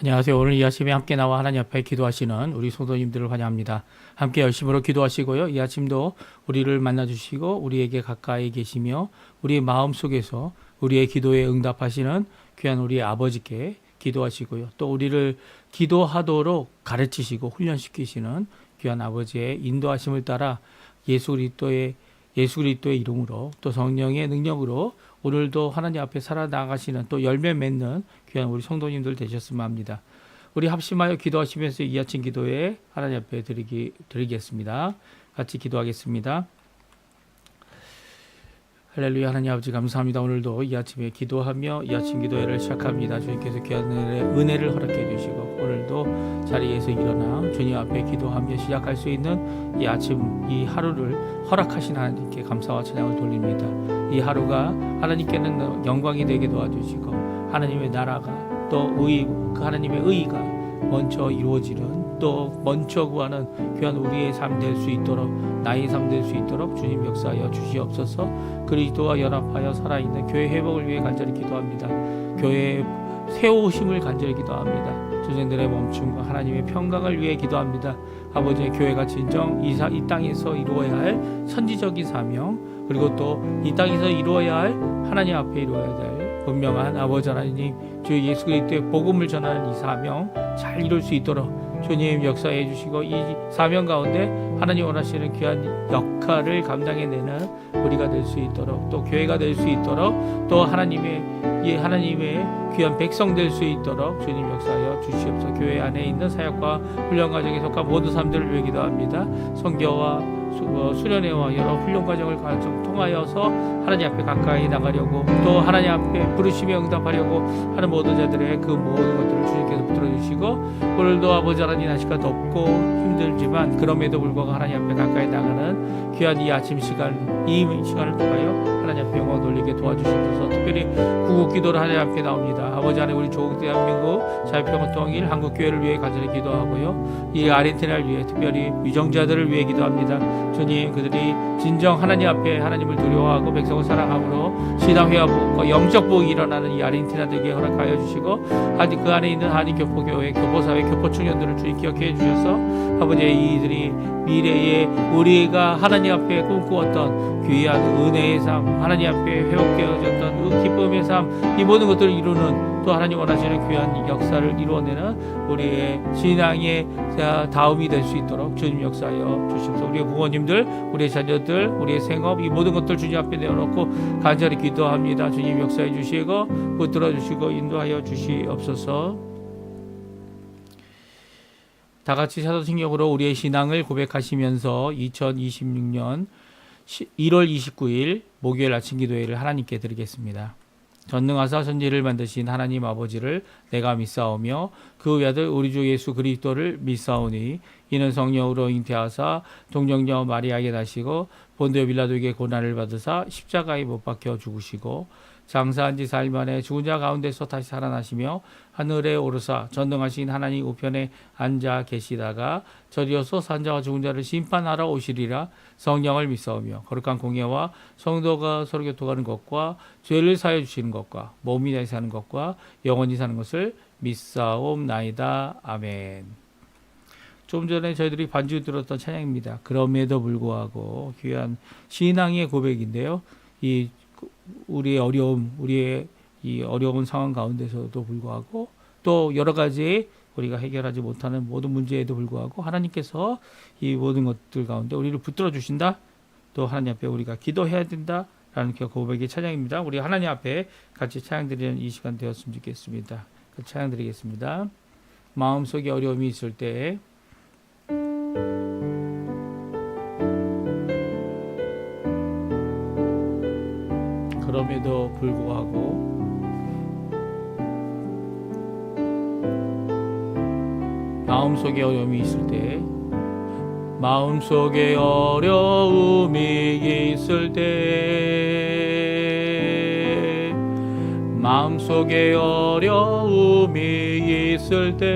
안녕하세요. 오늘 이 아침에 함께 나와 하나님 앞에 기도하시는 우리 성도님들을 환영합니다. 함께 열심으로 기도하시고요. 이 아침도 우리를 만나주시고 우리에게 가까이 계시며 우리의 마음속에서 우리의 기도에 응답하시는 귀한 우리 아버지께 기도하시고요. 또 우리를 기도하도록 가르치시고 훈련시키시는 귀한 아버지의 인도하심을 따라 예수 그리스도의 이름으로 또 성령의 능력으로 오늘도 하나님 앞에 살아나가시는 또 열매 맺는 귀한 우리 성도님들 되셨으면 합니다. 우리 합심하여 기도하시면서 이 아침 기도에 하나님 앞에 드리겠습니다. 같이 기도하겠습니다. 할렐루야. 하나님 아버지 감사합니다. 오늘도 이 아침에 기도하며 이 아침 기도회를 시작합니다. 주님께서 귀한 은혜를 허락해 주시고 오늘도 자리에서 일어나 주님 앞에 기도하며 시작할 수 있는 이 아침 이 하루를 허락하신 하나님께 감사와 찬양을 돌립니다. 이 하루가 하나님께는 영광이 되게 도와주시고 하나님의 나라가 또 그 하나님의 의의가 먼저 이루어지는 또 먼저 구하는 귀한 우리의 삶 될 수 있도록 나의 삶 될 수 있도록 주님 역사하여 주시옵소서. 그리스도와 연합하여 살아있는 교회 회복을 위해 간절히 기도합니다. 교회의 세우심을 간절히 기도합니다. 전쟁들의 멈춤과 하나님의 평강을 위해 기도합니다. 아버지의 교회가 진정 이 땅에서 이루어야 할 선지적인 사명 그리고 또 이 땅에서 이루어야 할 하나님 앞에 이루어야 될 분명한 아버지 하나님 주 예수 그리스도의 복음을 전하는 이 사명 잘 이룰 수 있도록 주님 역사해 주시고 이 사명 가운데 하나님 원하시는 귀한 역할을 감당해내는 우리가 될 수 있도록 또 교회가 될 수 있도록 또 하나님의 귀한 백성 될 수 있도록 주님 역사하여 주시옵소서. 교회 안에 있는 사역과 훈련 과정에 속한 모든 사람들을 위해 기도합니다. 선교와 수련회와 여러 훈련 과정을 통하여서 하나님 앞에 가까이 나가려고 또 하나님 앞에 부르심에 응답하려고 하는 모든 자들의 그 모든 것들을 주님께서 붙들어 주시고 오늘도 아버지 하나님 날씨가 덥고 힘들지만 그럼에도 불구하고 하나님 앞에 가까이 나가는 귀한 이 아침 시간 이 시간을 통하여 하나님 앞에 영광 돌리게 도와주시옵소서. 특별히 구국 기도를 하나님 앞에 나옵니다. 아버지 하나님 우리 조국 대한민국 자유평화 통일 한국교회를 위해 간절히 기도하고요. 이 아르헨티나를 위해 특별히 유정자들을 위해 기도합니다. 주님 그들이 진정 하나님 앞에 하나님을 두려워하고 백성을 사랑함으로 신앙 회복과 영적 복이 일어나는 이 아르헨티나들에게 허락하여 주시고 그 안에 있는 한인교포교회 교포사회 교포청년들을 주님 기억해 주셔서 아버지 이들이 미래에 우리가 하나님 앞에 꿈꾸었던 귀한 은혜의 삶 하나님 앞에 회복되어졌던 그 기쁨의 삶 이 모든 것들을 이루는 또 하나님 원하시는 귀한 역사를 이루어내는 우리의 신앙의 다음이 될 수 있도록 주님 역사하여 주시옵소서. 우리의 부모님들 우리의 자녀들 우리의 생업 이 모든 것들 주님 앞에 내어놓고 간절히 기도합니다. 주님 역사해 주시고 붙들어 주시고 인도하여 주시옵소서. 다 같이 사도신경으로 우리의 신앙을 고백하시면서 2026년 1월 29일 목요일 아침 기도회를 하나님께 드리겠습니다. 전능하사 천지를 만드신 하나님 아버지를 내가 믿사오며 그 외아들 우리 주 예수 그리스도를 믿사오니 이는 성령으로 잉태하사 동정녀 마리아에게 나시고 본디오 빌라도에게 고난을 받으사 십자가에 못 박혀 죽으시고 장사한 지 4일 만에 죽은 자 가운데서 다시 살아나시며 하늘에 오르사 전능하신 하나님 우편에 앉아 계시다가 저리어서 산자와 죽은 자를 심판하러 오시리라. 성령을 믿사오며 거룩한 공예와 성도가 서로 교통하는 것과 죄를 사해 주시는 것과 몸이 다시 사는 것과 영원히 사는 것을 믿사옵나이다. 아멘. 좀 전에 저희들이 반주 들었던 찬양입니다. 그럼에도 불구하고 귀한 신앙의 고백인데요. 우리의 어려운 상황 가운데서도 불구하고 또 여러 가지 우리가 해결하지 못하는 모든 문제에도 불구하고 하나님께서 이 모든 것들 가운데 우리를 붙들어 주신다. 또 하나님 앞에 우리가 기도해야 된다라는 고백의 찬양입니다. 우리 하나님 앞에 같이 찬양 드리는 이 시간 되었으면 좋겠습니다. 찬양 드리겠습니다. 마음속에 어려움이 있을 때 그럼에도 불구하고 마음속에 어려움이 있을 때 마음속에 어려움이 있을 때 마음속에 어려움이 있을 때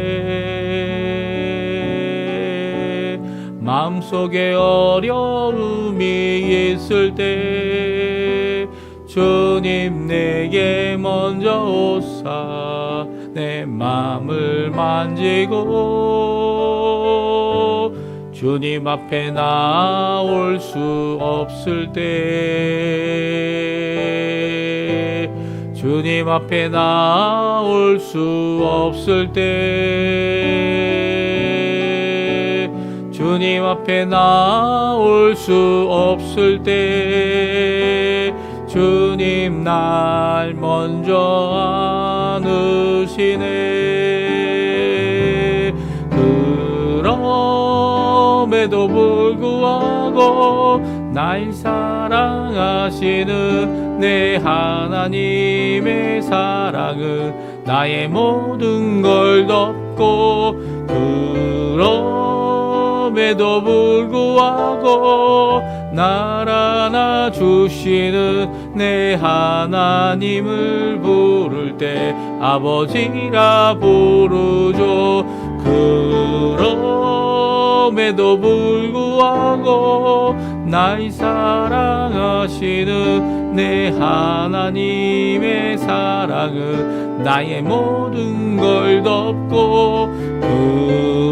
마음속에 어려움이 있을 때 주님 내게 먼저 오사 내 마음을 만지고 주님 앞에 나올 수 없을 때, 주님 앞에 나올 수 없을 때, 주님 앞에 나올 수 없을 때, 주님 날 먼저 안으시네. 그럼에도 불구하고 날 사랑하시는 내 하나님의 사랑은 나의 모든 걸 덮고, 그럼에도 불구하고 날 안아주시는 내 하나님을 부를 때 아버지라 부르죠. 그럼에도 불구하고 날 사랑하시는 내 하나님의 사랑은 나의 모든 걸 덮고,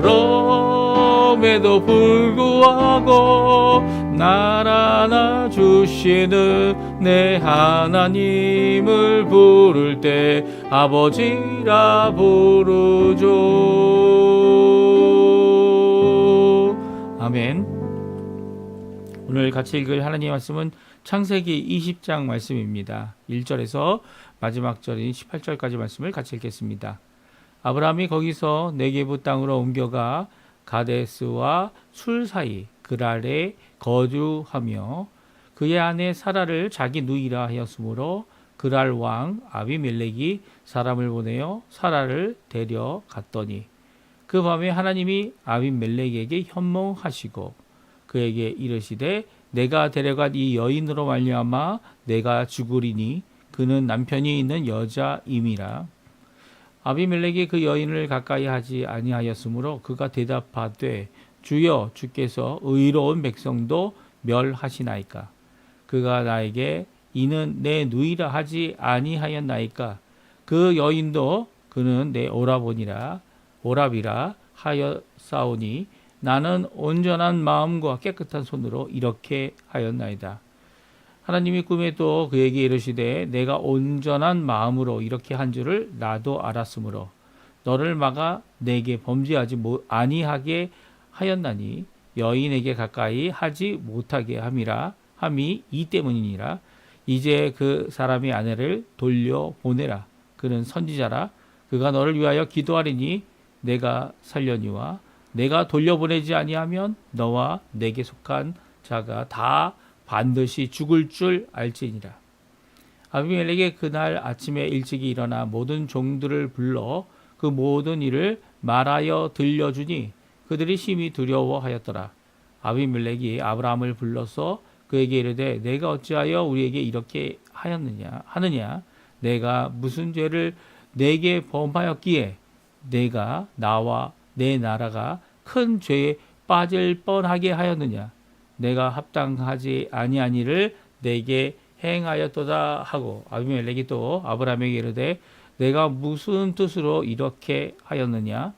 그럼에도 불구하고 날 안아주시는 내 하나님을 부를 때 아버지라 부르죠. 아멘. 오늘 같이 읽을 하나님의 말씀은 창세기 20장 말씀입니다. 1절에서 마지막 절인 18절까지 말씀을 같이 읽겠습니다. 아브라함이 거기서 네게부 땅으로 옮겨가 가데스와 술 사이 그랄에 거주하며 그의 아내 사라를 자기 누이라 하였으므로 그랄 왕 아비멜렉이 사람을 보내어 사라를 데려갔더니 그 밤에 하나님이 아비멜렉에게 현몽하시고 그에게 이르시되 내가 데려간 이 여인으로 말미암아 내가 죽으리니 그는 남편이 있는 여자임이라. 아비멜렉이 그 여인을 가까이 하지 아니하였으므로 그가 대답하되 주여 주께서 의로운 백성도 멸하시나이까. 그가 나에게 이는 내 누이라 하지 아니하였나이까. 그 여인도 그는 내 오라비라 하였사오니 나는 온전한 마음과 깨끗한 손으로 이렇게 하였나이다. 하나님이 꿈에 또 그에게 이르시되 내가 온전한 마음으로 이렇게 한 줄을 나도 알았으므로 너를 막아 내게 범죄하지 아니하게 하였나니 여인에게 가까이 하지 못하게 함이 이 때문이니라. 이제 그 사람의 아내를 돌려보내라. 그는 선지자라. 그가 너를 위하여 기도하리니 내가 살려니와 내가 돌려보내지 아니하면 너와 내게 속한 자가 다 반드시 죽을 줄 알지니라. 아비멜렉이 그날 아침에 일찍이 일어나 모든 종들을 불러 그 모든 일을 말하여 들려주니 그들이 심히 두려워하였더라. 아비멜렉이 아브라함을 불러서 그에게 이르되 내가 어찌하여 우리에게 이렇게 하느냐 내가 무슨 죄를 내게 범하였기에 내가 나와 내 나라가 큰 죄에 빠질 뻔하게 하였느냐. 내가 합당하지 아니한 일을 내게 행하였도다 하고 아비멜렉이 또 아브라함에게 이르되 내가 무슨 뜻으로 이렇게 하였느냐.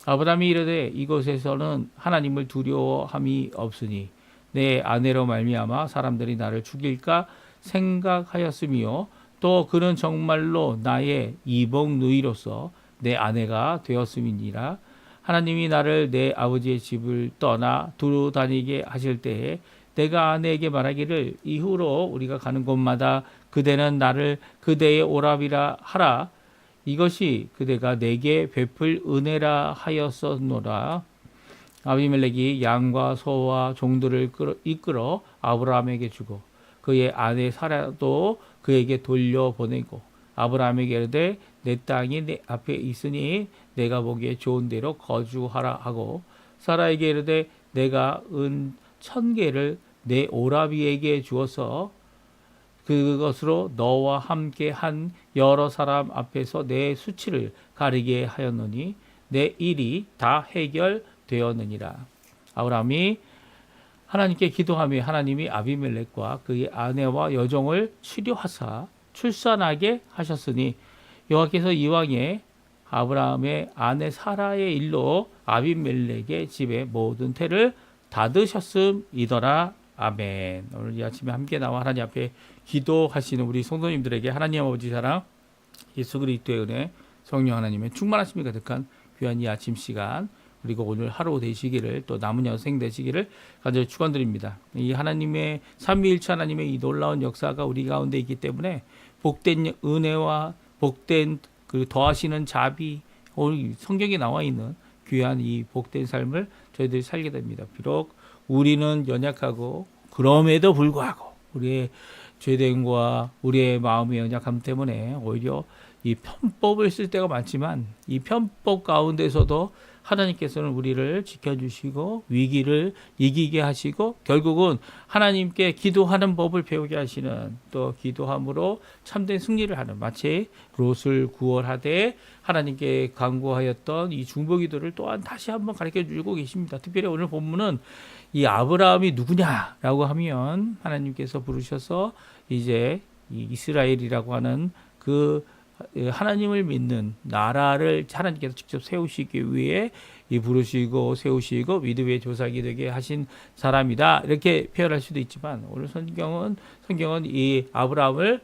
아브라함이 이르되 이곳에서는 하나님을 두려워함이 없으니 내 아내로 말미암아 사람들이 나를 죽일까 생각하였으며 또 그는 정말로 나의 이복 누이로서 내 아내가 되었음이니라. 하나님이 나를 내 아버지의 집을 떠나 두루 다니게 하실 때에 내가 아내에게 말하기를 이후로 우리가 가는 곳마다 그대는 나를 그대의 오라비라 하라. 이것이 그대가 내게 베풀 은혜라 하였었노라. 아비멜렉이 양과 소와 종들을 이끌어 아브라함에게 주고 그의 아내 사라도 그에게 돌려보내고 아브라함에게 이르되 내 땅이 내 앞에 있으니 내가 보기에 좋은 데로 거주하라 하고 사라에게 이르되 내가 은 1000개를 내 오라비에게 주어서 그것으로 너와 함께 한 여러 사람 앞에서 내 수치를 가리게 하였노니 내 일이 다 해결되었느니라. 아브라함이 하나님께 기도하며 하나님이 아비멜렉과 그의 아내와 여종을 치료하사 출산하게 하셨으니 여호와께서 이왕에 아브라함의 아내 사라의 일로 아비멜렉의 집에 모든 태를 닫으셨음이더라. 아멘. 오늘 이 아침에 함께 나와 하나님 앞에 기도하시는 우리 성도님들에게 하나님 아버지 사랑, 예수 그리스도의 은혜, 성령 하나님의 충만하심이 가득한 귀한 이 아침 시간, 그리고 오늘 하루 되시기를, 또 남은 여생 되시기를 간절히 축원드립니다. 이 하나님의 삼위일체 하나님의 이 놀라운 역사가 우리 가운데 있기 때문에 복된 은혜와 복된 그 더하시는 자비, 오늘 성경에 나와 있는 귀한 이 복된 삶을 저희들이 살게 됩니다. 비록 우리는 연약하고 그럼에도 불구하고 우리의 죄됨과 우리의 마음의 연약함 때문에 오히려 이 편법을 쓸 때가 많지만 이 편법 가운데서도 하나님께서는 우리를 지켜주시고 위기를 이기게 하시고 결국은 하나님께 기도하는 법을 배우게 하시는, 또 기도함으로 참된 승리를 하는, 마치 롯을 구원하되 하나님께 간구하였던 이 중보기도를 또한 다시 한번 가르쳐 주고 계십니다. 특별히 오늘 본문은 이 아브라함이 누구냐라고 하면 하나님께서 부르셔서 이제 이 이스라엘이라고 하는 그 하나님을 믿는 나라를 하나님께서 직접 세우시기 위해 이 부르시고 세우시고 믿음의 조상이 되게 하신 사람이다, 이렇게 표현할 수도 있지만 오늘 성경은 이 아브라함을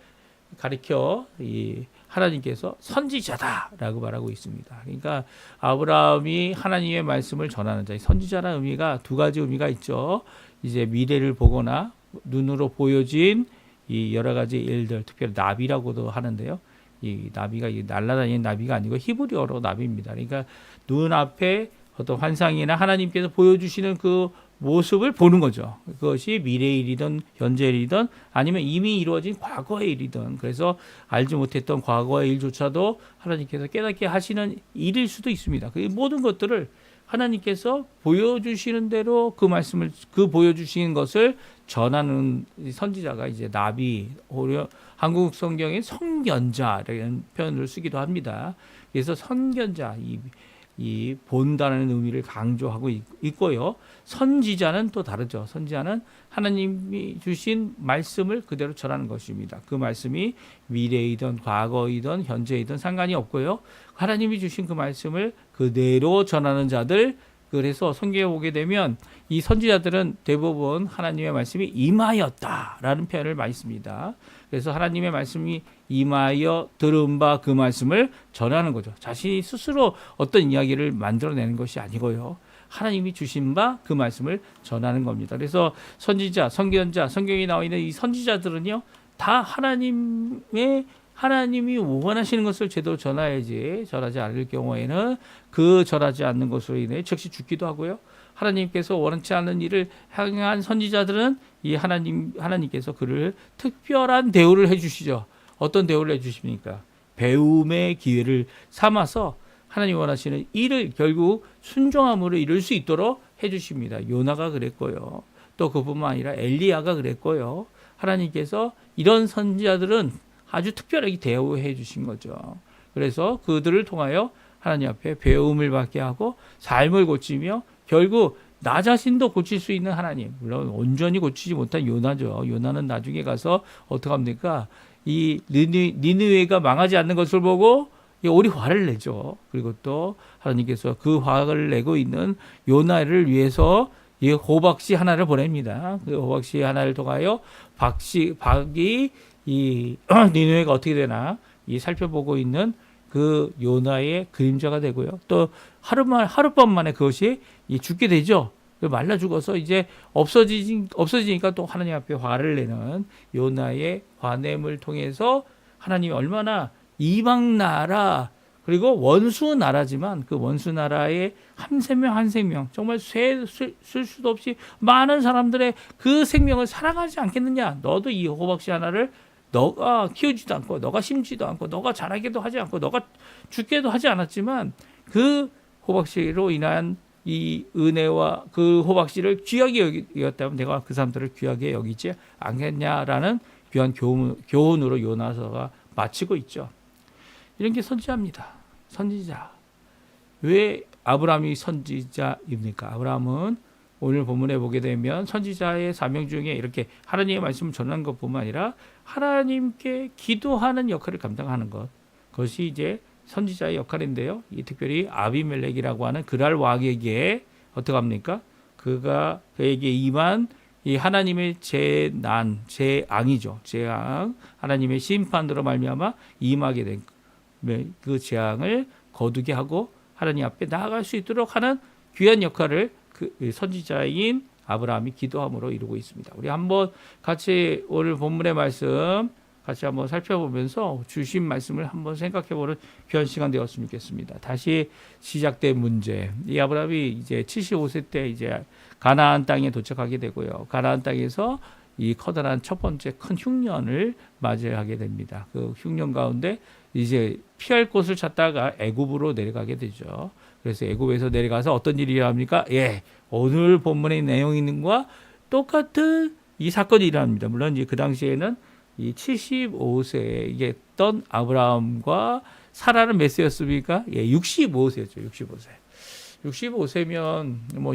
가리켜 이 하나님께서 선지자다라고 말하고 있습니다. 그러니까 아브라함이 하나님의 말씀을 전하는 자, 선지자라는 의미가 두 가지 의미가 있죠. 이제 미래를 보거나 눈으로 보여진 이 여러 가지 일들, 특별히 나비라고도 하는데요. 이 나비가 날아다니는 나비가 아니고 히브리어로 나비입니다. 그러니까 눈앞에 어떤 환상이나 하나님께서 보여주시는 그 모습을 보는 거죠. 그것이 미래의 일이든 현재의 일이든 아니면 이미 이루어진 과거의 일이든, 그래서 알지 못했던 과거의 일조차도 하나님께서 깨닫게 하시는 일일 수도 있습니다. 그 모든 것들을 하나님께서 보여주시는 대로 그 말씀을, 그 보여주시는 것을 전하는 선지자가 이제 나비, 한국 성경에 선견자라는 표현을 쓰기도 합니다. 그래서 선견자, 이 본다는 의미를 강조하고 있고요. 선지자는 또 다르죠. 선지자는 하나님이 주신 말씀을 그대로 전하는 것입니다. 그 말씀이 미래이든 과거이든 현재이든 상관이 없고요. 하나님이 주신 그 말씀을 그대로 전하는 자들, 그래서 성경에 보게 되면 이 선지자들은 대부분 하나님의 말씀이 임하였다라는 표현을 많이 씁니다. 그래서 하나님의 말씀이 임하여 들은 바 그 말씀을 전하는 거죠. 자신이 스스로 어떤 이야기를 만들어내는 것이 아니고요. 하나님이 주신 바 그 말씀을 전하는 겁니다. 그래서 선지자, 선견자, 성경에 나와 있는 이 선지자들은요, 다 하나님이 원하시는 것을 제대로 전해야지, 전하지 않을 경우에는 그 전하지 않는 것으로 인해 즉시 죽기도 하고요. 하나님께서 원치 않는 일을 행한 선지자들은 이 하나님께서 그를 특별한 대우를 해주시죠. 어떤 대우를 해주십니까? 배움의 기회를 삼아서 하나님 원하시는 일을 결국 순종함으로 이룰 수 있도록 해주십니다. 요나가 그랬고요. 또 그뿐만 아니라 엘리야가 그랬고요. 하나님께서 이런 선지자들은 아주 특별하게 대우해 주신 거죠. 그래서 그들을 통하여 하나님 앞에 배움을 받게 하고 삶을 고치며 결국 나 자신도 고칠 수 있는 하나님, 물론 온전히 고치지 못한 요나죠. 요나는 나중에 가서 어떻게 합니까? 이 니느웨가 망하지 않는 것을 보고 오리 화를 내죠. 그리고 또 하나님께서 그 화를 내고 있는 요나를 위해서 이 호박씨 하나를 보냅니다. 그 호박씨 하나를 통하여 박이 이 니느웨가 어떻게 되나 이 살펴보고 있는 그 요나의 그림자가 되고요. 또 하룻밤 만에 그것이 죽게 되죠. 말라 죽어서 이제 없어지니까 또 하나님 앞에 화를 내는 요나의 화냄을 통해서 하나님이 얼마나 이방 나라, 그리고 원수 나라지만 그 원수 나라의 한 생명 정말 쓸 수도 없이 많은 사람들의 그 생명을 사랑하지 않겠느냐. 너도 이 호박씨 하나를 너가 키우지도 않고 너가 심지도 않고 너가 자라기도 하지 않고 너가 죽게도 하지 않았지만 그 호박씨로 인한 이 은혜와 그 호박씨를 귀하게 여겼다면 내가 그 사람들을 귀하게 여기지 않겠냐라는 귀한 교훈으로 요나서가 마치고 있죠. 이런 게 선지자입니다. 선지자. 왜 아브라함이 선지자입니까? 아브라함은 오늘 본문에 보게 되면 선지자의 사명 중에 이렇게 하나님의 말씀을 전하는 것뿐만 아니라 하나님께 기도하는 역할을 감당하는 것, 그것이 이제 선지자의 역할인데요. 이 특별히 아비멜렉이라고 하는 그랄 왕에게 어떻게 합니까? 그에게 임한 이 하나님의 재앙이죠. 재앙, 하나님의 심판으로 말미암아 임하게 된 그 재앙을 거두게 하고 하나님 앞에 나아갈 수 있도록 하는 귀한 역할을 그 선지자인 아브라함이 기도함으로 이루고 있습니다. 우리 한번 같이 오늘 본문의 말씀 같이 한번 살펴보면서 주신 말씀을 한번 생각해보는 귀한 시간 되었으면 좋겠습니다. 다시 시작된 문제. 이 아브라함이 이제 75세 때 이제 가나안 땅에 도착하게 되고요. 가나안 땅에서 이 커다란 첫 번째 큰 흉년을 맞이하게 됩니다. 그 흉년 가운데 이제 피할 곳을 찾다가 애굽으로 내려가게 되죠. 그래서 애굽에서 내려가서 어떤 일이 일어납니까? 예, 오늘 본문의 내용과 똑같은 이 사건이 일어납니다. 물론 이제 그 당시에는 이 75세에 있던 아브라함과 사라는 몇 세였습니까? 예, 65세였죠. 65세. 65세면 뭐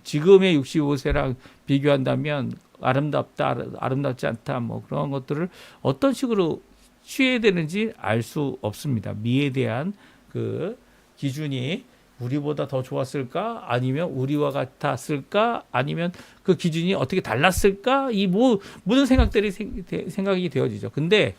지금의 65세랑 비교한다면 아름답다, 아름답지 않다, 뭐 그런 것들을 어떤 식으로 취해야 되는지 알 수 없습니다. 미에 대한 그 기준이 우리보다 더 좋았을까? 아니면 우리와 같았을까? 아니면 그 기준이 어떻게 달랐을까? 이 모든 생각이 되어지죠. 근데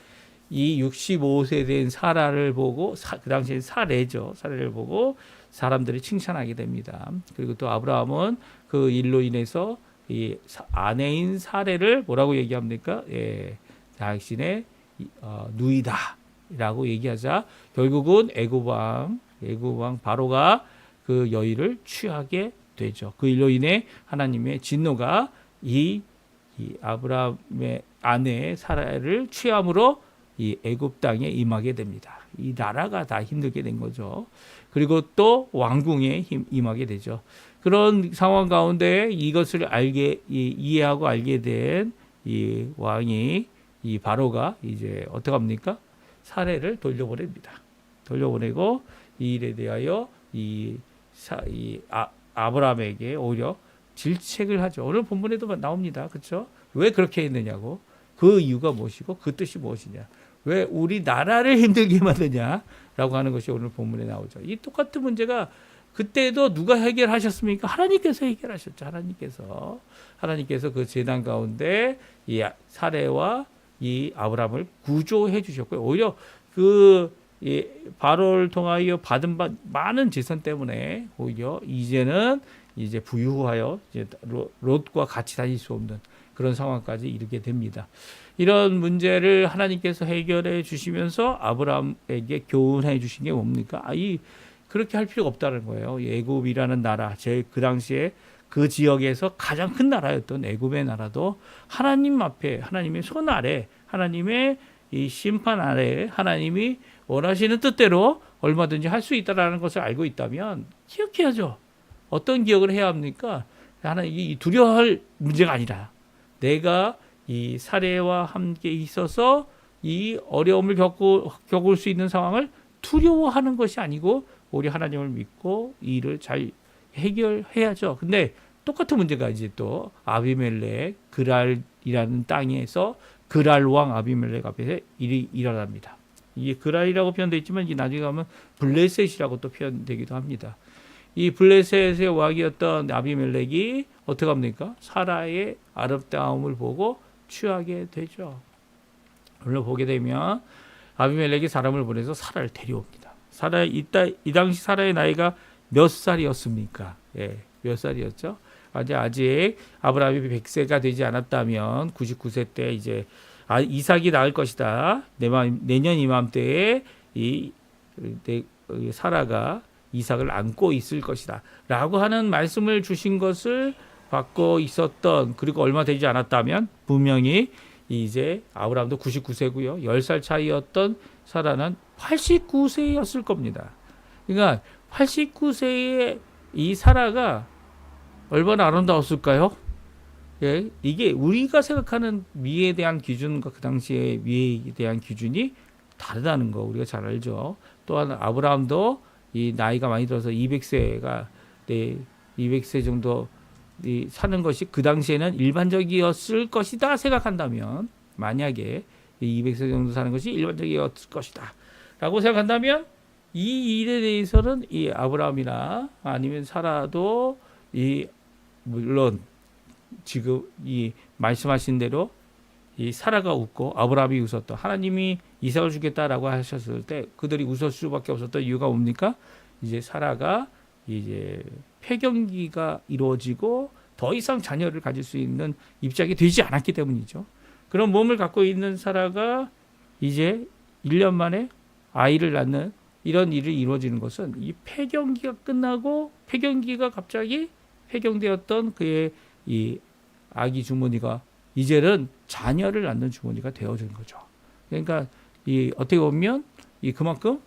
이 65세 된 사라를 보고 그 당시에 사례죠. 사례를 보고 사람들이 칭찬하게 됩니다. 그리고 또 아브라함은 그 일로 인해서 이 아내인 사례를 뭐라고 얘기합니까? 예, 당신의 누이다라고 얘기하자 결국은 애굽 왕 바로가 그 여인을 취하게 되죠. 그 일로 인해 하나님의 진노가 이 아브라함의 아내 사라를 취함으로 이 애굽 땅에 임하게 됩니다. 이 나라가 다 힘들게 된 거죠. 그리고 또 왕궁에 임하게 되죠. 그런 상황 가운데 이것을 이해하고 알게 된 이 왕이 이 바로가 이제 어떻게 합니까? 사례를 돌려보냅니다. 돌려보내고 이 일에 대하여 아브라함에게 오히려 질책을 하죠. 오늘 본문에도 나옵니다. 그렇죠? 왜 그렇게 했느냐고. 그 이유가 무엇이고 그 뜻이 무엇이냐. 왜 우리 나라를 힘들게 만드냐라고 하는 것이 오늘 본문에 나오죠. 이 똑같은 문제가 그때도 누가 해결하셨습니까? 하나님께서 해결하셨죠. 하나님께서 그 제단 가운데 이 사례와 이 아브라함을 구조해 주셨고요. 오히려 이 바로를 통하여 받은 많은 재산 때문에 오히려 이제는 이제 부유하여 이제 롯과 같이 다닐 수 없는 그런 상황까지 이르게 됩니다. 이런 문제를 하나님께서 해결해 주시면서 아브라함에게 교훈해 주신 게 뭡니까? 그렇게 할 필요가 없다는 거예요. 애굽이라는 나라, 그 당시에 그 지역에서 가장 큰 나라였던 애굽의 나라도 하나님 앞에, 하나님의 손 아래, 하나님의 이 심판 아래 하나님이 원하시는 뜻대로 얼마든지 할 수 있다는 것을 알고 있다면 기억해야죠. 어떤 기억을 해야 합니까? 하나님 두려워할 문제가 아니라 내가 이 사례와 함께 있어서 이 어려움을 겪을 수 있는 상황을 두려워하는 것이 아니고 우리 하나님을 믿고 이 일을 잘 해결해야죠. 근데 똑같은 문제가 이제 또 아비멜렉 그랄이라는 땅에서 그랄 왕 아비멜렉 앞에서 일이 일어납니다. 이게 그랄이라고 표현되어 있지만 이게 나중에 가면 블레셋이라고 또 표현되기도 합니다. 이 블레셋의 왕이었던 아비멜렉이 어떻게 합니까? 사라의 아름다움을 보고 취하게 되죠. 오늘 보게 되면 아비멜렉이 사람을 보내서 사라를 데려옵니다. 이 당시 사라의 나이가 몇 살이었습니까? 예, 몇 살이었죠? 아직 아브라함이 100세가 되지 않았다면 99세 때 이제 이삭이 낳을 것이다. 내년 이맘때에 사라가 이삭을 안고 있을 것이다. 라고 하는 말씀을 주신 것을 받고 있었던, 그리고 얼마 되지 않았다면 분명히 이제 아브라함도 99세고요. 10살 차이였던 사라는 89세였을 겁니다. 그러니까 89세의 이 사라가 얼마나 아름다웠을까요? 예, 이게 우리가 생각하는 미에 대한 기준과 그 당시의 미에 대한 기준이 다르다는 거 우리가 잘 알죠. 또한 아브라함도 이 나이가 많이 들어서 200세가 200세 정도 사는 것이 그 당시에는 일반적이었을 것이다 생각한다면, 만약에 200세 정도 사는 것이 일반적이었을 것이다 라고 생각한다면 이 일에 대해서는 이 아브라함이나 아니면 사라도 이 물론 지금 이 말씀하신 대로 이 사라가 웃고 아브라함이 웃었다. 하나님이 이삭을 주겠다라고 하셨을 때 그들이 웃을 수밖에 없었던 이유가 뭡니까? 이제 사라가 이제 폐경기가 이루어지고 더 이상 자녀를 가질 수 있는 입장이 되지 않았기 때문이죠. 그런 몸을 갖고 있는 사라가 이제 1년 만에 아이를 낳는 이런 일이 이루어지는 것은 이 폐경기가 끝나고 폐경기가 갑자기 폐경되었던 그의 이 아기 주머니가 이제는 자녀를 낳는 주머니가 되어진 거죠. 그러니까 이 어떻게 보면 이 그만큼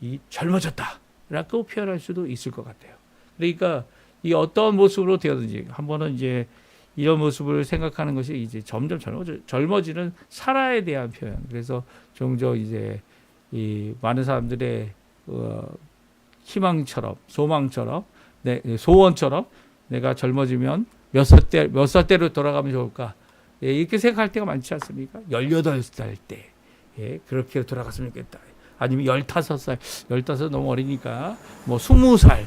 이 젊어졌다라고 표현할 수도 있을 것 같아요. 그러니까 이 어떤 모습으로 되었든지 한 번은 이제 이런 모습을 생각하는 것이 이제 점점 젊어지는 사라에 대한 표현. 그래서 종종 이제 이 많은 사람들의 희망처럼 소망처럼 소원처럼 내가 젊어지면 몇 살 때로 돌아가면 좋을까? 예, 이렇게 생각할 때가 많지 않습니까? 18살 때 그렇게 돌아갔으면 좋겠다. 아니면 15살, 15 너무 어리니까 뭐 20살,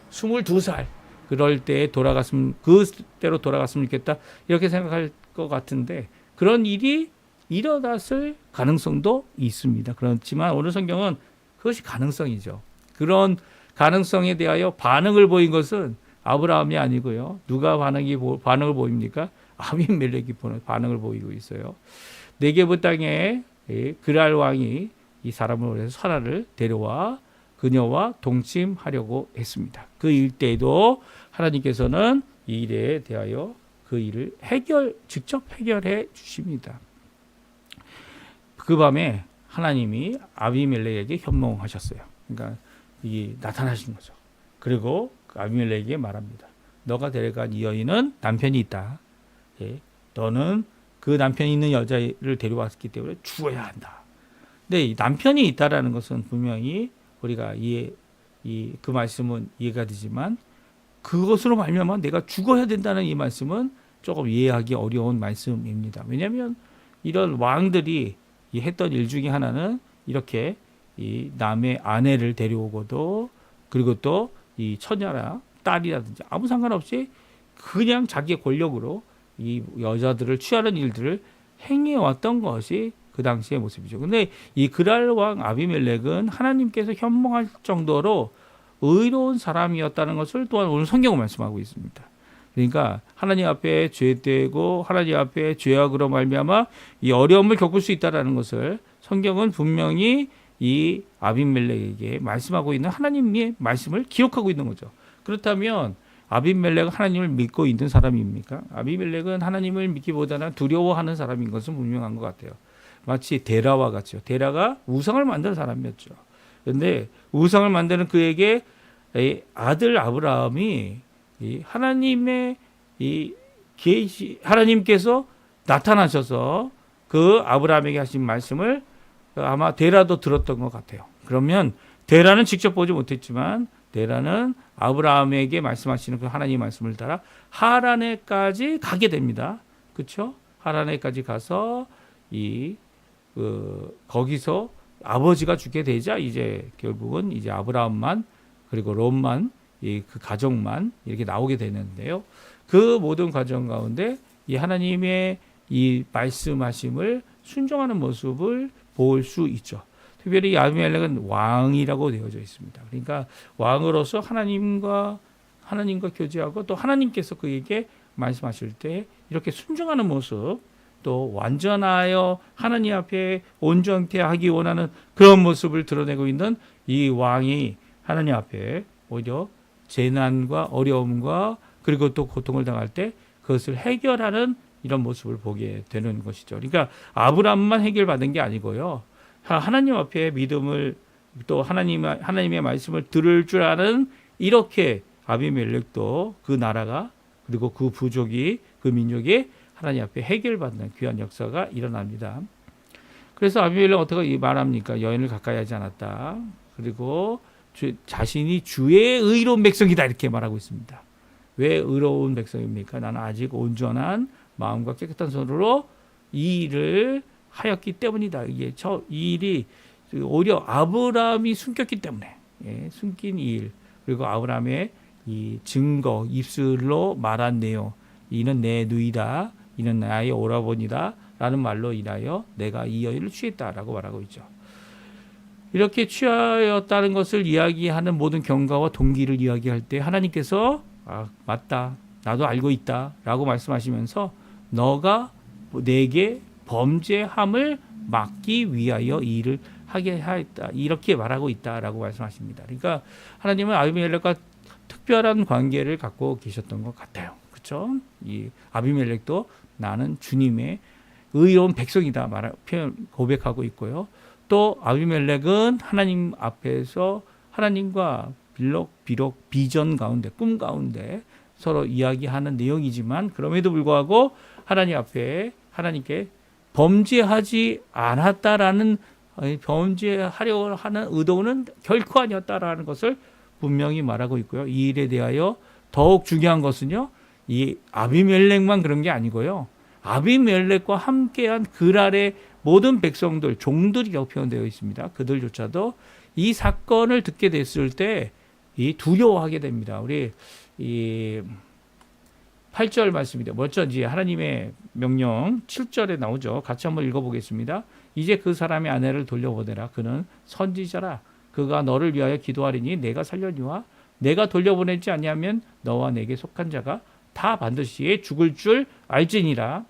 22살 그럴 때 돌아갔으면 그때로 돌아갔으면 좋겠다. 이렇게 생각할 것 같은데 그런 일이 일어났을 가능성도 있습니다. 그렇지만 오늘 성경은 그것이 가능성이죠. 그런 가능성에 대하여 반응을 보인 것은 아브라함이 아니고요. 누가 반응을 보입니까? 아비멜렉이 반응을 보이고 있어요. 네게브 땅에 그랄 왕이 이 사람을 위해서 사라를 데려와 그녀와 동침하려고 했습니다. 그 일대에도 하나님께서는 이 일에 대하여 그 일을 직접 해결해 주십니다. 그 밤에 하나님이 아비멜렉에게 현몽하셨어요. 그러니까 이 나타나신 거죠. 그리고 아비멜렉에게 말합니다. 너가 데려간 이 여인은 남편이 있다. 너는 그 남편이 있는 여자를 데려왔기 때문에 죽어야 한다. 근데 이 남편이 있다라는 것은 분명히 우리가 그 말씀은 이해가 되지만 그것으로 말미암아 내가 죽어야 된다는 이 말씀은 조금 이해하기 어려운 말씀입니다. 왜냐하면 이런 왕들이 했던 일 중에 하나는 이렇게 이 남의 아내를 데려오고도 그리고 또 이 처녀나 딸이라든지 아무 상관없이 그냥 자기의 권력으로 이 여자들을 취하는 일들을 행해왔던 것이 그 당시의 모습이죠. 근데 이 그랄 왕 아비멜렉은 하나님께서 현몽할 정도로 의로운 사람이었다는 것을 또한 오늘 성경은 말씀하고 있습니다. 그러니까 하나님 앞에 죄되고 하나님 앞에 죄악으로 말미암아 이 어려움을 겪을 수 있다는 것을 성경은 분명히 이 아비멜렉에게 말씀하고 있는 하나님의 말씀을 기록하고 있는 거죠. 그렇다면 아비멜렉은 하나님을 믿고 있는 사람입니까? 아비멜렉은 하나님을 믿기보다는 두려워하는 사람인 것은 분명한 것 같아요. 마치 데라와 같죠. 데라가 우상을 만든 사람이었죠. 그런데 우상을 만드는 그에게 아들 아브라함이 하나님의 하나님께서 나타나셔서 그 아브라함에게 하신 말씀을 아마 데라도 들었던 것 같아요. 그러면 데라는 직접 보지 못했지만 데라는 아브라함에게 말씀하시는 그 하나님의 말씀을 따라 하란에까지 가게 됩니다. 그렇죠? 하란에까지 가서 거기서 아버지가 죽게 되자 이제 결국은 이제 아브라함만 그리고 롯만 그 가족만 이렇게 나오게 되는데요. 그 모든 과정 가운데 이 하나님의 이 말씀하심을 순종하는 모습을 볼 수 있죠. 특별히 아비멜렉은 왕이라고 되어져 있습니다. 그러니까 왕으로서 하나님과 교제하고 또 하나님께서 그에게 말씀하실 때 이렇게 순종하는 모습 또 완전하여 하나님 앞에 온전케 하기 원하는 그런 모습을 드러내고 있는 이 왕이 하나님 앞에 오히려 재난과 어려움과 그리고 또 고통을 당할 때 그것을 해결하는 이런 모습을 보게 되는 것이죠. 그러니까 아브라함만 해결받은 게 아니고요. 하나님 앞에 믿음을 또 하나님의 말씀을 들을 줄 아는 이렇게 아비멜렉도 그 나라가 그리고 그 부족이 그 민족이 하나님 앞에 해결받는 귀한 역사가 일어납니다. 그래서 아비멜렉은 어떻게 말합니까? 여인을 가까이 하지 않았다. 그리고 자신이 주의 의로운 백성이다 이렇게 말하고 있습니다. 왜 의로운 백성입니까? 나는 아직 온전한 마음과 깨끗한 손으로 이 일을 하였기 때문이다. 이 일이 오히려 아브라함이 숨겼기 때문에 숨긴 일 그리고 아브라함의 이 증거 입술로 말한 내용 이는 내 누이다 이는 나의 오라버니다 라는 말로 인하여 내가 이 여인을 취했다라고 말하고 있죠. 이렇게 취하였다는 것을 이야기하는 모든 경과와 동기를 이야기할 때 하나님께서 맞다 나도 알고 있다 라고 말씀하시면서 너가 내게 범죄함을 막기 위하여 이 일을 하게 하였다 이렇게 말하고 있다라고 말씀하십니다. 그러니까 하나님은 아비멜렉과 특별한 관계를 갖고 계셨던 것 같아요. 그렇죠? 이 아비멜렉도 나는 주님의 의로운 백성이다 표현 고백하고 있고요. 또 아비멜렉은 하나님 앞에서 하나님과 비록 비전 가운데 꿈 가운데 서로 이야기하는 내용이지만 그럼에도 불구하고 하나님 앞에 하나님께 범죄하지 않았다라는 범죄하려고 하는 의도는 결코 아니었다라는 것을 분명히 말하고 있고요. 이 일에 대하여 더욱 중요한 것은요. 이 아비멜렉만 그런 게 아니고요. 아비멜렉과 함께한 그랄의 모든 백성들, 종들이라고 표현되어 있습니다. 그들조차도 이 사건을 듣게 됐을 때 이 두려워하게 됩니다. 우리 이 8절 말씀입니다. 먼저 이제 하나님의 명령 7절에 나오죠. 같이 한번 읽어보겠습니다. 이제 그 사람의 아내를 돌려보내라. 그는 선지자라. 그가 너를 위하여 기도하리니 내가 살려니와 내가 돌려보내지 아니하면 너와 내게 속한 자가 다 반드시 죽을 줄 알지니라.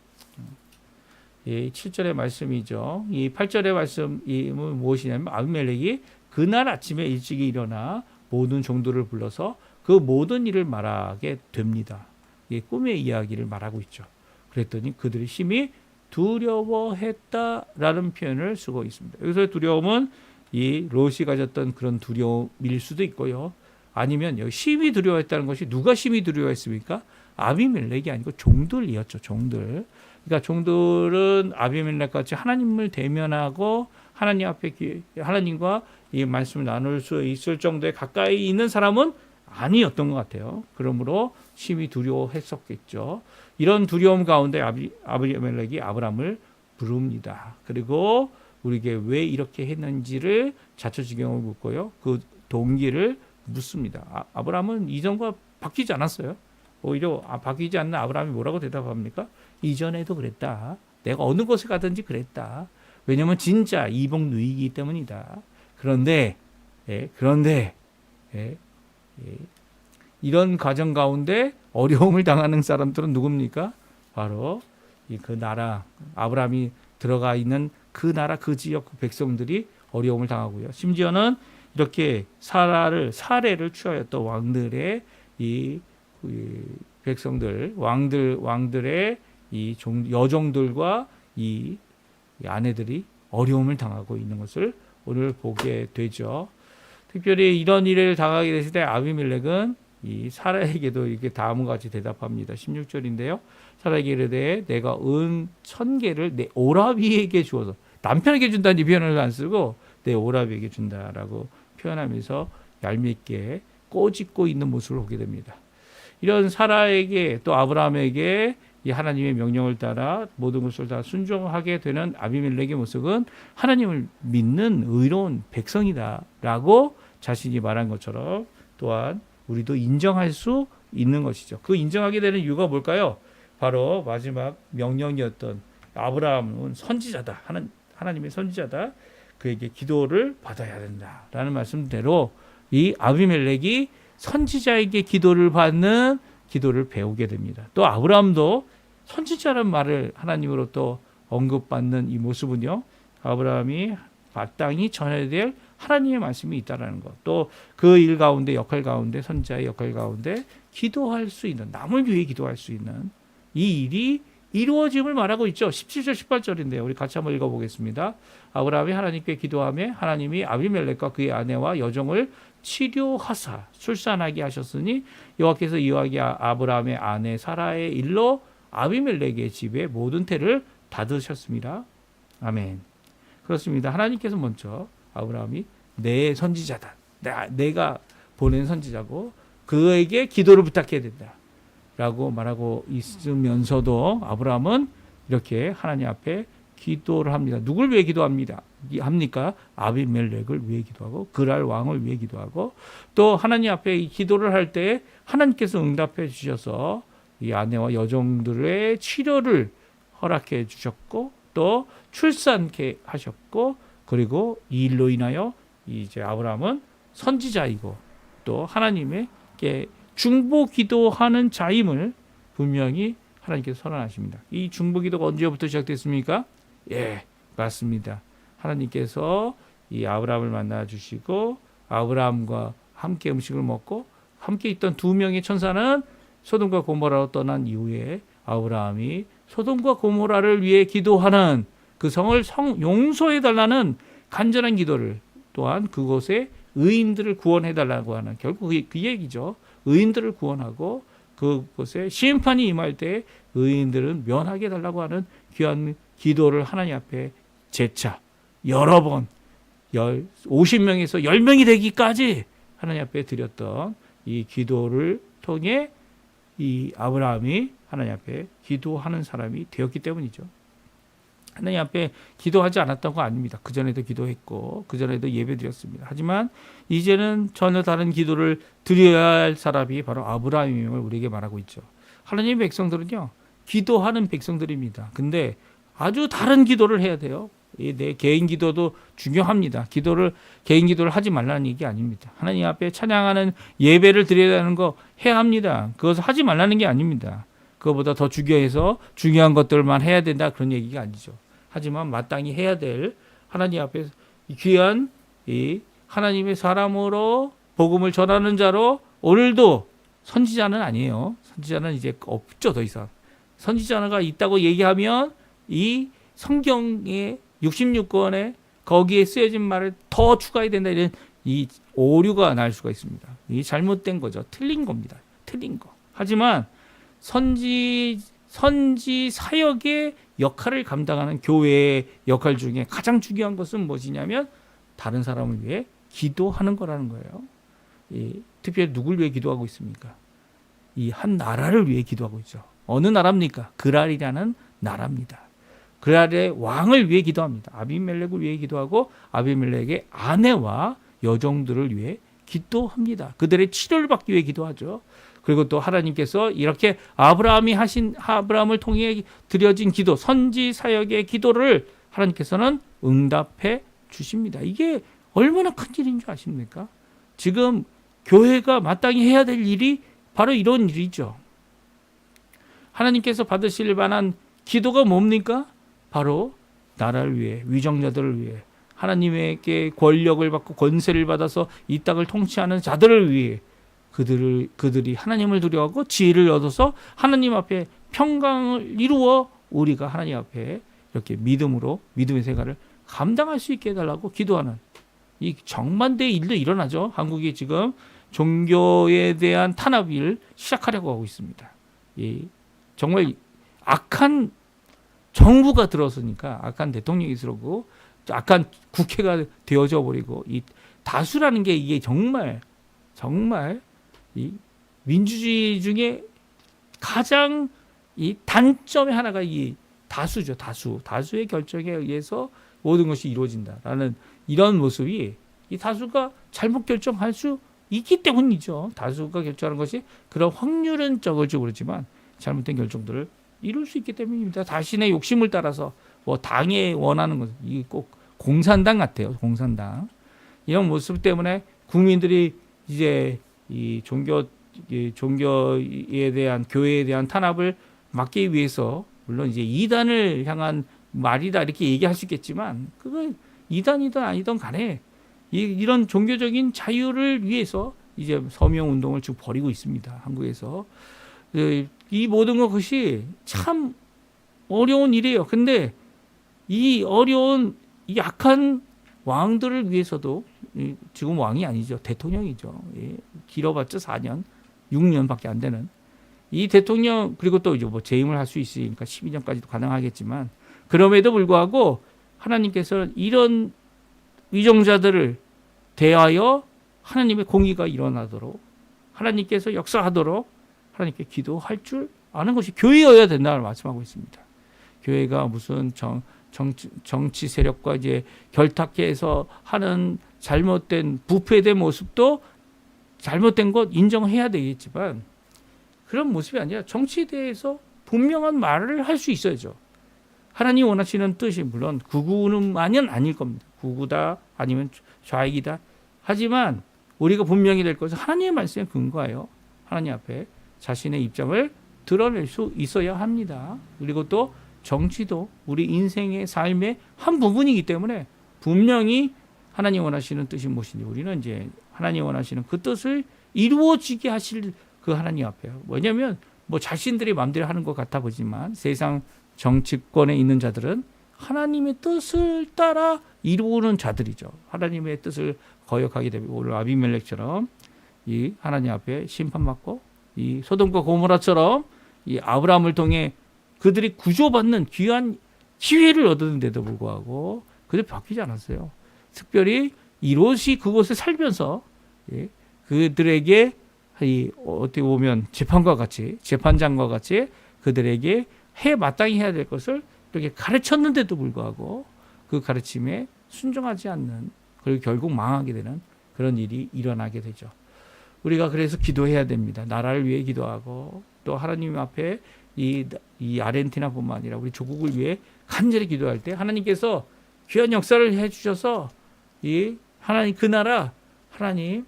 이 7절의 말씀이죠. 이 8절의 말씀은 무엇이냐면 아비멜렉이 그날 아침에 일찍이 일어나 모든 종들을 불러서 그 모든 일을 말하게 됩니다. 이 꿈의 이야기를 말하고 있죠. 그랬더니 그들이 심히 두려워했다라는 표현을 쓰고 있습니다. 여기서 두려움은 이 롯이 가졌던 그런 두려움일 수도 있고요. 아니면 여기 심히 두려워했다는 것이 누가 심히 두려워했습니까? 아비멜렉이 아니고 종들이었죠. 종들. 그러니까 종들은 아비멜렉 같이 하나님을 대면하고 하나님 앞에 하나님과 이 말씀을 나눌 수 있을 정도에 가까이 있는 사람은 아니었던 것 같아요. 그러므로 심히 두려워했었겠죠. 이런 두려움 가운데 아비멜렉이 아브라함을 부릅니다. 그리고 우리에게 왜 이렇게 했는지를 자초지경을 묻고요. 그 동기를 묻습니다. 아브라함은 이전과 바뀌지 않았어요. 오히려 바뀌지 않는 아브라함이 뭐라고 대답합니까? 이전에도 그랬다. 내가 어느 곳에 가든지 그랬다. 왜냐하면 진짜 이복 누이기 때문이다. 그런데 이런 과정 가운데 어려움을 당하는 사람들은 누굽니까? 바로 그 나라 아브라함이 들어가 있는 그 나라 그 지역 그 백성들이 어려움을 당하고요. 심지어는 이렇게 사례를 취하였던 왕들의 이 백성들 왕들의 이 여종들과 이 아내들이 어려움을 당하고 있는 것을 오늘 보게 되죠. 특별히 이런 일을 당하게 됐을 때 아비멜렉은 이 사라에게도 이렇게 다음과 같이 대답합니다. 16절인데요. 사라에게 이르되 내가 은 1000개를 내 오라비에게 주어서 남편에게 준다는 표현을 안 쓰고 내 오라비에게 준다라고 표현하면서 얄밉게 꼬집고 있는 모습을 보게 됩니다. 이런 사라에게 또 아브라함에게 이 하나님의 명령을 따라 모든 것을 다 순종하게 되는 아비멜렉의 모습은 하나님을 믿는 의로운 백성이다라고 자신이 말한 것처럼 또한 우리도 인정할 수 있는 것이죠. 그 인정하게 되는 이유가 뭘까요? 바로 마지막 명령이었던 아브라함은 선지자다. 하나님의 선지자다. 그에게 기도를 받아야 된다라는 말씀대로 이 아비멜렉이 선지자에게 기도를 받는 기도를 배우게 됩니다. 또 아브라함도 선지자라는 말을 하나님으로 또 언급받는 이 모습은요. 아브라함이 마땅히 전해야 될 하나님의 말씀이 있다라는 것. 또 그 일 가운데 역할 가운데 선지자의 역할 가운데 기도할 수 있는 남을 위해 기도할 수 있는 이 일이 이루어짐을 말하고 있죠. 17절 18절인데요. 우리 같이 한번 읽어보겠습니다. 아브라함이 하나님께 기도하며 하나님이 아비멜렉과 그의 아내와 여종을 치료하사 출산하게 하셨으니 여호와께서 이후하게 아브라함의 아내 사라의 일로 아비멜렉의 집에 모든 태를 닫으셨습니다. 아멘. 그렇습니다. 하나님께서 먼저 아브라함이 내 선지자다. 내가 보낸 선지자고 그에게 기도를 부탁해야 된다. 라고 말하고 있으면서도 아브라함은 이렇게 하나님 앞에 기도를 합니다. 누굴 위해 합니까? 아비멜렉을 위해 기도하고 그랄 왕을 위해 기도하고 또 하나님 앞에 이 기도를 할 때 하나님께서 응답해 주셔서 이 아내와 여종들의 치료를 허락해 주셨고 또 출산케 하셨고 그리고 이 일로 인하여 이제 아브라함은 선지자이고 또 하나님에게 중보 기도하는 자임을 분명히 하나님께서 선언하십니다. 이 중보 기도가 언제부터 시작됐습니까? 예, 맞습니다. 하나님께서 이 아브라함을 만나 주시고 아브라함과 함께 음식을 먹고 함께 있던 두 명의 천사는 소돔과 고모라로 떠난 이후에 아브라함이 소돔과 고모라를 위해 기도하는 그 성을 용서해 달라는 간절한 기도를 또한 그곳에 의인들을 구원해 달라고 하는 결국 그 얘기죠. 의인들을 구원하고 그곳에 심판이 임할 때 의인들은 면하게 해달라고 하는 귀한 기도를 하나님 앞에 재차 여러 번 50명에서 10명이 되기까지 하나님 앞에 드렸던 이 기도를 통해 이 아브라함이 하나님 앞에 기도하는 사람이 되었기 때문이죠. 하나님 앞에 기도하지 않았던 거 아닙니다. 그전에도 기도했고 그전에도 예배드렸습니다. 하지만 이제는 전혀 다른 기도를 드려야 할 사람이 바로 아브라함임을 우리에게 말하고 있죠. 하나님의 백성들은요. 기도하는 백성들입니다. 근데 아주 다른 기도를 해야 돼요. 내 개인 기도도 중요합니다. 개인 기도를 하지 말라는 얘기 아닙니다. 하나님 앞에 찬양하는 예배를 드려야 하는 거 해야 합니다. 그것을 하지 말라는 게 아닙니다. 그것보다 더 중요한 것들만 해야 된다 그런 얘기가 아니죠. 하지만 마땅히 해야 될 하나님 앞에 귀한 이 하나님의 사람으로 복음을 전하는 자로 오늘도 선지자는 아니에요. 선지자는 이제 없죠. 더 이상. 선지자가 있다고 얘기하면 이 성경의 66권에 거기에 쓰여진 말을 더 추가해야 된다 이런 이 오류가 날 수가 있습니다. 이게 잘못된 거죠. 틀린 겁니다. 틀린 거. 하지만 선지 사역의 역할을 감당하는 교회의 역할 중에 가장 중요한 것은 무엇이냐면 다른 사람을 위해 기도하는 거라는 거예요. 특별히 누굴 위해 기도하고 있습니까? 이 한 나라를 위해 기도하고 있죠. 어느 나라입니까? 그랄이라는 나라입니다. 그랄의 왕을 위해 기도합니다. 아비멜렉을 위해 기도하고 아비멜렉의 아내와 여종들을 위해 기도합니다. 그들의 치료를 받기 위해 기도하죠. 그리고 또 하나님께서 이렇게 아브라함을 통해 드려진 기도, 선지 사역의 기도를 하나님께서는 응답해 주십니다. 이게 얼마나 큰 일인 줄 아십니까? 지금 교회가 마땅히 해야 될 일이 바로 이런 일이죠. 하나님께서 받으실 만한 기도가 뭡니까? 바로 나라를 위해, 위정자들을 위해, 하나님에게 권력을 받고 권세를 받아서 이 땅을 통치하는 자들을 위해 그들이 하나님을 두려워하고 지혜를 얻어서 하나님 앞에 평강을 이루어 우리가 하나님 앞에 이렇게 믿음의 생활을 감당할 수 있게 해달라고 기도하는 이 정반대의 일도 일어나죠. 한국이 지금 종교에 대한 탄압을 시작하려고 하고 있습니다. 정말 악한 정부가 들어서니까 악한 대통령이 들어오고 악한 국회가 되어져 버리고 이 다수라는 게 이게 정말 이 민주주의 중에 가장 이 단점의 하나가 이 다수죠. 다수의 결정에 의해서 모든 것이 이루어진다라는 이런 모습이 이 다수가 잘못 결정할 수 있기 때문이죠. 다수가 결정하는 것이 그런 확률은 적을지 모르지만 잘못된 결정들을 이룰 수 있기 때문입니다. 자신의 욕심을 따라서 뭐 당에 원하는 것, 이게 꼭 공산당 같아요. 공산당. 이런 모습 때문에 국민들이 이제 이 종교에 대한 교회에 대한 탄압을 막기 위해서 물론 이제 이단을 향한 말이다 이렇게 얘기할 수 있겠지만 그건 이단이든 아니든 간에 이런 종교적인 자유를 위해서 이제 서명 운동을 지금 벌이고 있습니다. 한국에서. 이 모든 것이 참 어려운 일이에요. 근데 이 어려운 이 약한 왕들을 위해서도 지금 왕이 아니죠. 대통령이죠. 길어봤자 4년, 6년밖에 안 되는 이 대통령 그리고 또 이제 뭐 재임을 할 수 있으니까 12년까지도 가능하겠지만 그럼에도 불구하고 하나님께서 이런 위정자들을 대하여 하나님의 공의가 일어나도록 하나님께서 역사하도록 하나님께 기도할 줄 아는 것이 교회여야 된다고 말씀하고 있습니다. 교회가 무슨 정치 세력과 이제 결탁해서 하는 잘못된 부패된 모습도 잘못된 것 인정해야 되겠지만 그런 모습이 아니라 정치에 대해서 분명한 말을 할 수 있어야죠. 하나님 원하시는 뜻이 물론 극우는만은 아닐 겁니다. 극우다 아니면 좌익이다. 하지만 우리가 분명히 될 것은 하나님의 말씀에 근거하여 하나님 앞에 자신의 입장을 드러낼 수 있어야 합니다. 그리고 또 정치도 우리 인생의 삶의 한 부분이기 때문에 분명히 하나님 원하시는 뜻이 무엇인지 우리는 이제 하나님 원하시는 그 뜻을 이루어지게 하실 그 하나님 앞에요. 왜냐하면 뭐 자신들이 마음대로 하는 것 같아 보지만 세상 정치권에 있는 자들은 하나님의 뜻을 따라 이루는 자들이죠. 하나님의 뜻을 거역하게 되면 오늘 아비멜렉처럼 이 하나님 앞에 심판받고 이 소돔과 고모라처럼 이 아브라함을 통해 그들이 구조받는 귀한 기회를 얻었는데도 불구하고 그들 바뀌지 않았어요. 특별히 이롯이 그곳에 살면서 그들에게 어떻게 보면 재판과 같이 재판장과 같이 그들에게 마땅히 해야 될 것을 이렇게 가르쳤는데도 불구하고 그 가르침에 순종하지 않는 그리고 결국 망하게 되는 그런 일이 일어나게 되죠. 우리가 그래서 기도해야 됩니다. 나라를 위해 기도하고 또 하나님 앞에 이 아르헨티나뿐만 아니라 우리 조국을 위해 간절히 기도할 때 하나님께서 귀한 역사를 해주셔서 이 하나님 그 나라 하나님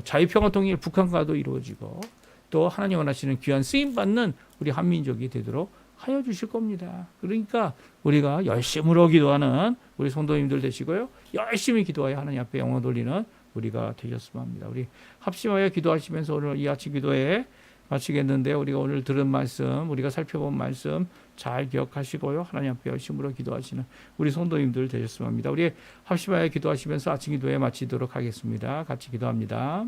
자유평화 통일 북한과도 이루어지고 또 하나님 원하시는 귀한 쓰임 받는 우리 한민족이 되도록 하여 주실 겁니다. 그러니까 우리가 열심으로 기도하는 우리 성도님들 되시고요. 열심히 기도하여 하나님 앞에 영광 돌리는 우리가 되셨으면 합니다. 우리 합심하여 기도하시면서 오늘 이 아침 기도에 마치겠는데 우리가 오늘 들은 말씀, 우리가 살펴본 말씀 잘 기억하시고요. 하나님 앞에 열심으로 기도하시는 우리 성도님들 되셨으면 합니다. 우리 합심하여 기도하시면서 아침 기도에 마치도록 하겠습니다. 같이 기도합니다.